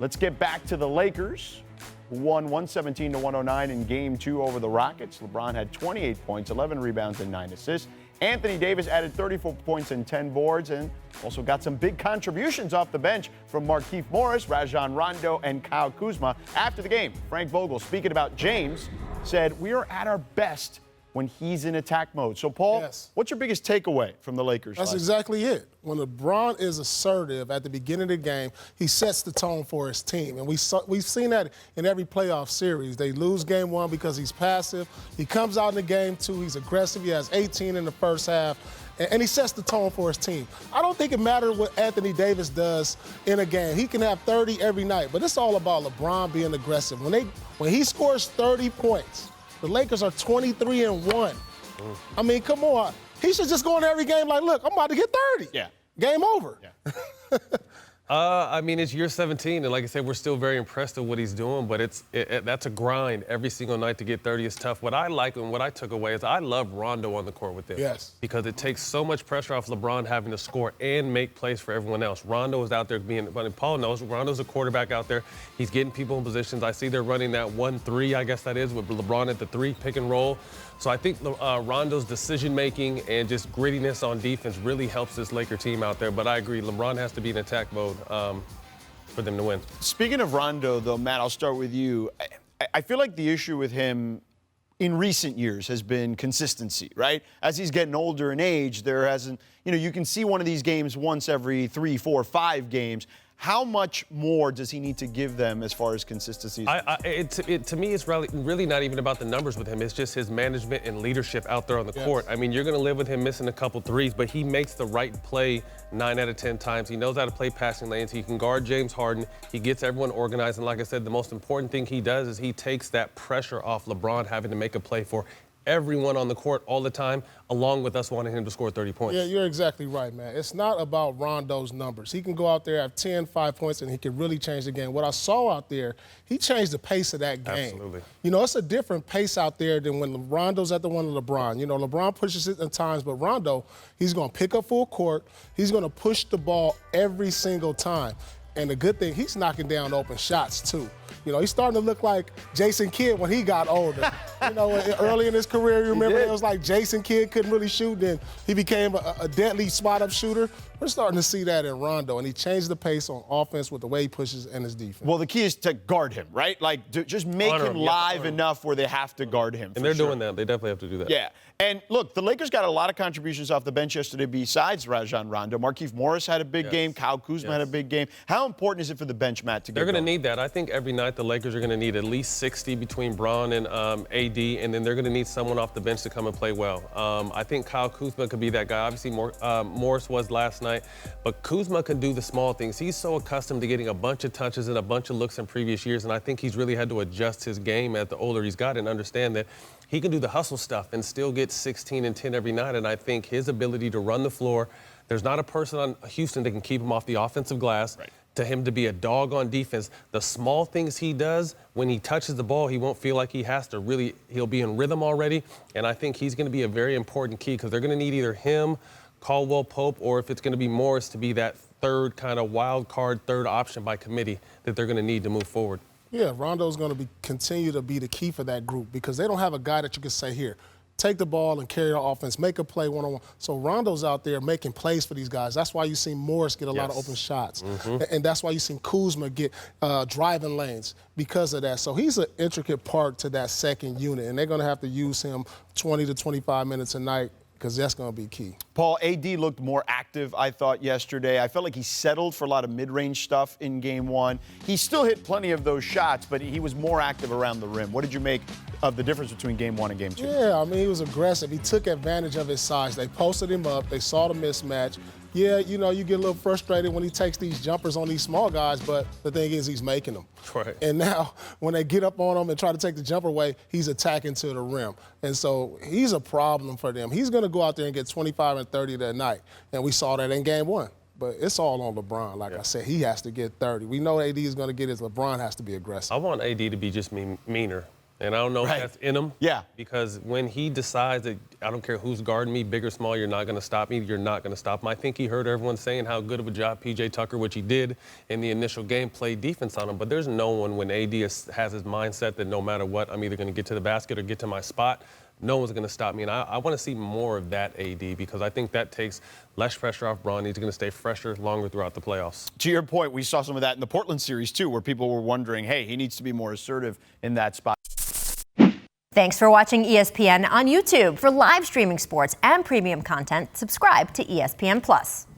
Let's get back to the Lakers, who won 117-109 in Game 2 over the Rockets. LeBron had 28 points, 11 rebounds, and 9 assists. Anthony Davis added 34 points and 10 boards, and also got some big contributions off the bench from Markieff Morris, Rajon Rondo, and Kyle Kuzma. After the game, Frank Vogel, speaking about James, said, "We are at our best when he's in attack mode." So, Paul, what's your biggest takeaway from the Lakers? That's exactly it. When LeBron is assertive at the beginning of the game, he sets the tone for his team. And we've seen that in every playoff series. They lose game 1 because he's passive. He comes out in the game 2, he's aggressive. He has 18 in the first half. And he sets the tone for his team. I don't think it matters what Anthony Davis does in a game. He can have 30 every night, but it's all about LeBron being aggressive. When he scores 30 points, the Lakers are 23-1. I mean, come on. He should just go in every game like, look, I'm about to get 30. Yeah. Game over. Yeah. I mean, it's year 17, and like I said, we're still very impressed with what he's doing, but that's a grind every single night to get 30 is tough. What I like and what I took away is I love Rondo on the court with them. Yes. Because it takes so much pressure off LeBron having to score and make plays for everyone else. Rondo is out there Paul knows, Rondo's a quarterback out there. He's getting people in positions. I see they're running that 1-3, I guess that is, with LeBron at the 3, pick and roll. So I think Rondo's decision-making and just grittiness on defense really helps this Laker team out there. But I agree, LeBron has to be in attack mode for them to win. Speaking of Rondo, though, Matt, I'll start with you. I feel like the issue with him in recent years has been consistency, right? As he's getting older in age, there hasn't, you can see one of these games once every 3, 4, 5 games. How much more does he need to give them as far as consistency? To me, it's really not even about the numbers with him. It's just his management and leadership out there on the court. I mean, you're going to live with him missing a couple threes, but he makes the right play 9 out of 10 times. He knows how to play passing lanes. He can guard James Harden. He gets everyone organized. And like I said, the most important thing he does is he takes that pressure off LeBron having to make a play for everyone on the court all the time, along with us wanting him to score 30 points. Yeah, you're exactly right, man. It's not about Rondo's numbers. He can go out there, have 10, 5 points, and he can really change the game. What I saw out there, he changed the pace of that game. Absolutely. It's a different pace out there than when Rondo's at the one of LeBron. LeBron pushes it at times, but Rondo, he's going to pick up full court. He's going to push the ball every single time. And the good thing, he's knocking down open shots, too. He's starting to look like Jason Kidd when he got older. Early in his career, you remember, it was like Jason Kidd couldn't really shoot, then he became a deadly spot-up shooter. We're starting to see that in Rondo, and he changed the pace on offense with the way he pushes and his defense. Well, the key is to guard him, right? Like, just make him live enough where they have to guard him. And they're doing that. They definitely have to do that. Yeah. And, look, the Lakers got a lot of contributions off the bench yesterday besides Rajon Rondo. Markieff Morris had a big game. Kyle Kuzma had a big game. How important is it for the bench, Matt, to get They're going to going? need that. I think every night the Lakers are going to need at least 60 between Braun and AD, and then they're going to need someone off the bench to come and play well. I think Kyle Kuzma could be that guy. Obviously, Morris was last night, but Kuzma can do the small things. He's so accustomed to getting a bunch of touches and a bunch of looks in previous years, and I think he's really had to adjust his game as the older he's got and understand that he can do the hustle stuff and still get 16 and 10 every night, and I think his ability to run the floor, there's not a person on Houston that can keep him off the offensive glass. Right. To him to be a dog on defense, the small things he does, when he touches the ball, he won't feel like he has to really, he'll be in rhythm already, and I think he's going to be a very important key because they're going to need either him, Caldwell Pope, or if it's going to be Morris to be that third kind of wild card, third option by committee that they're going to need to move forward. Yeah, Rondo's going to continue to be the key for that group because they don't have a guy that you can say, here, take the ball and carry the offense, make a play one-on-one. So Rondo's out there making plays for these guys. That's why you see Morris get a lot of open shots. And that's why you see Kuzma get driving lanes because of that. So he's an intricate part to that second unit, and they're going to have to use him 20 to 25 minutes a night because that's going to be key. Paul, AD looked more active, I thought, yesterday. I felt like he settled for a lot of mid-range stuff in Game 1. He still hit plenty of those shots, but he was more active around the rim. What did you make of the difference between Game 1 and Game 2? Yeah, I mean, he was aggressive. He took advantage of his size. They posted him up. They saw the mismatch. Yeah, you get a little frustrated when he takes these jumpers on these small guys, but the thing is he's making them. Right. And now when they get up on him and try to take the jumper away, he's attacking to the rim. And so he's a problem for them. He's going to go out there and get 25 and 30 that night. And we saw that in Game 1. But it's all on LeBron. Like I said, he has to get 30. We know AD is going to get his. LeBron has to be aggressive. I want AD to be just meaner. And I don't know if that's in him. Yeah. Because when he decides that I don't care who's guarding me, big or small, you're not going to stop me, you're not going to stop him. I think he heard everyone saying how good of a job P.J. Tucker, which he did in the initial game, played defense on him. But there's no one when AD has his mindset that no matter what, I'm either going to get to the basket or get to my spot. No one's going to stop me. And I want to see more of that AD because I think that takes less pressure off Bron. He's going to stay fresher longer throughout the playoffs. To your point, we saw some of that in the Portland series, too, where people were wondering, hey, he needs to be more assertive in that spot. Thanks for watching ESPN on YouTube. For live streaming sports and premium content, subscribe to ESPN+.